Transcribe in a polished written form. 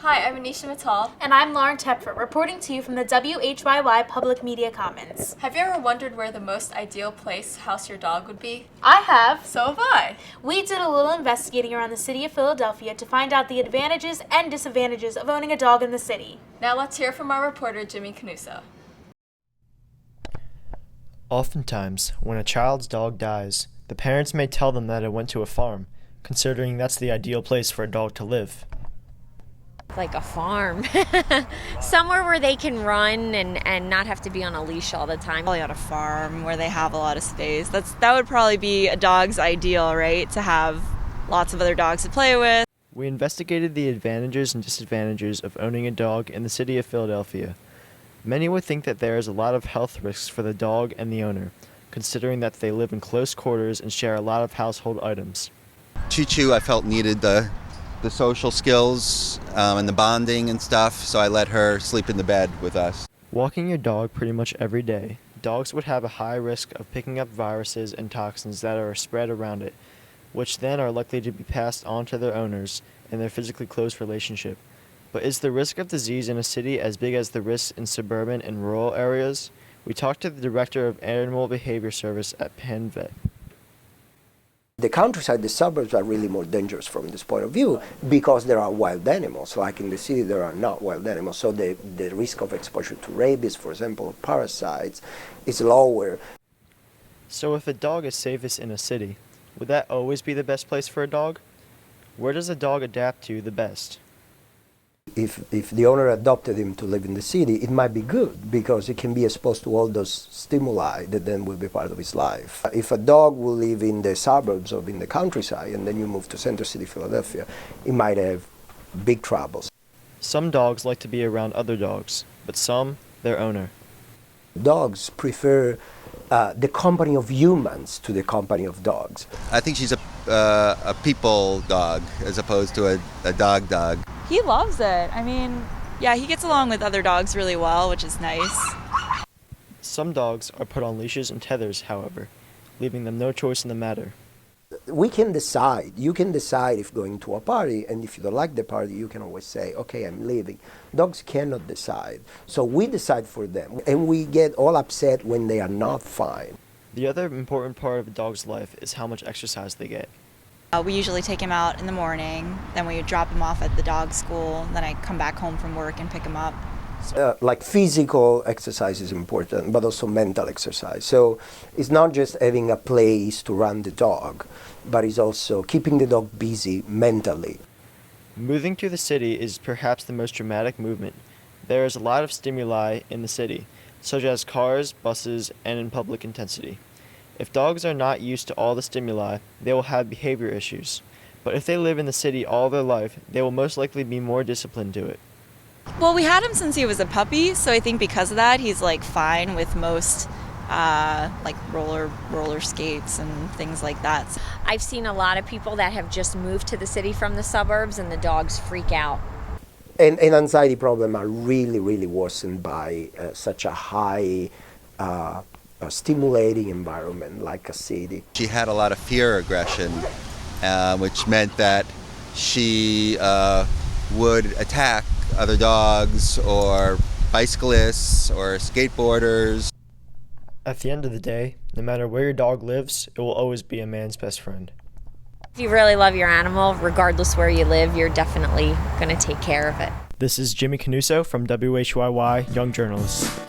Hi, I'm Anisha Mittal. And I'm Lauren Tepford, reporting to you from the WHYY Public Media Commons. Have you ever wondered where the most ideal place to house your dog would be? I have. So have I. We did a little investigating around the city of Philadelphia to find out the advantages and disadvantages of owning a dog in the city. Now let's hear from our reporter, Jimmy Canuso. Oftentimes, when a child's dog dies, the parents may tell them that it went to a farm, considering that's the ideal place for a dog to live. Like a farm. Somewhere where they can run and not have to be on a leash all the time. Probably on a farm where they have a lot of space. That would probably be a dog's ideal, right? To have lots of other dogs to play with. We investigated the advantages and disadvantages of owning a dog in the city of Philadelphia. Many would think that there is a lot of health risks for the dog and the owner, considering that they live in close quarters and share a lot of household items. Choo-Choo, I felt, needed the social skills and the bonding and stuff, so I let her sleep in the bed with us. Walking your dog pretty much every day, dogs would have a high risk of picking up viruses and toxins that are spread around it, which then are likely to be passed on to their owners in their physically close relationship. But is the risk of disease in a city as big as the risks in suburban and rural areas? We talked to the director of Animal Behavior Service at Penn Vet. The countryside, the suburbs are really more dangerous from this point of view because there are wild animals. Like in the city, there are not wild animals. So the risk of exposure to rabies, for example, parasites, is lower. So if a dog is safest in a city, would that always be the best place for a dog? Where does a dog adapt to the best? If the owner adopted him to live in the city, it might be good because he can be exposed to all those stimuli that then will be part of his life. If a dog will live in the suburbs or in the countryside and then you move to Center City, Philadelphia, it might have big troubles. Some dogs like to be around other dogs, but some, their owner. Dogs prefer the company of humans to the company of dogs. I think she's a people dog as opposed to a dog. He loves it. I mean, yeah, he gets along with other dogs really well, which is nice. Some dogs are put on leashes and tethers, however, leaving them no choice in the matter. We can decide. You can decide if going to a party, and if you don't like the party, you can always say, okay, I'm leaving. Dogs cannot decide. So we decide for them, and we get all upset when they are not fine. The other important part of a dog's life is how much exercise they get. We usually take him out in the morning, then we drop him off at the dog school, then I come back home from work and pick him up. Like physical exercise is important, but also mental exercise. So it's not just having a place to run the dog, but it's also keeping the dog busy mentally. Moving to the city is perhaps the most dramatic movement. There is a lot of stimuli in the city, such as cars, buses, and in public intensity. If dogs are not used to all the stimuli, they will have behavior issues. But if they live in the city all their life, they will most likely be more disciplined to it. Well, we had him since he was a puppy, so I think because of that, he's like fine with most like roller skates and things like that. I've seen a lot of people that have just moved to the city from the suburbs and the dogs freak out. And anxiety problems are really worsened by such a high stimulating environment like a city. She had a lot of fear aggression, which meant that she would attack other dogs or bicyclists or skateboarders. At the end of the day, no matter where your dog lives, it will always be a man's best friend. If you really love your animal, regardless where you live, you're definitely going to take care of it. This is Jimmy Canuso from WHYY Young Journalists.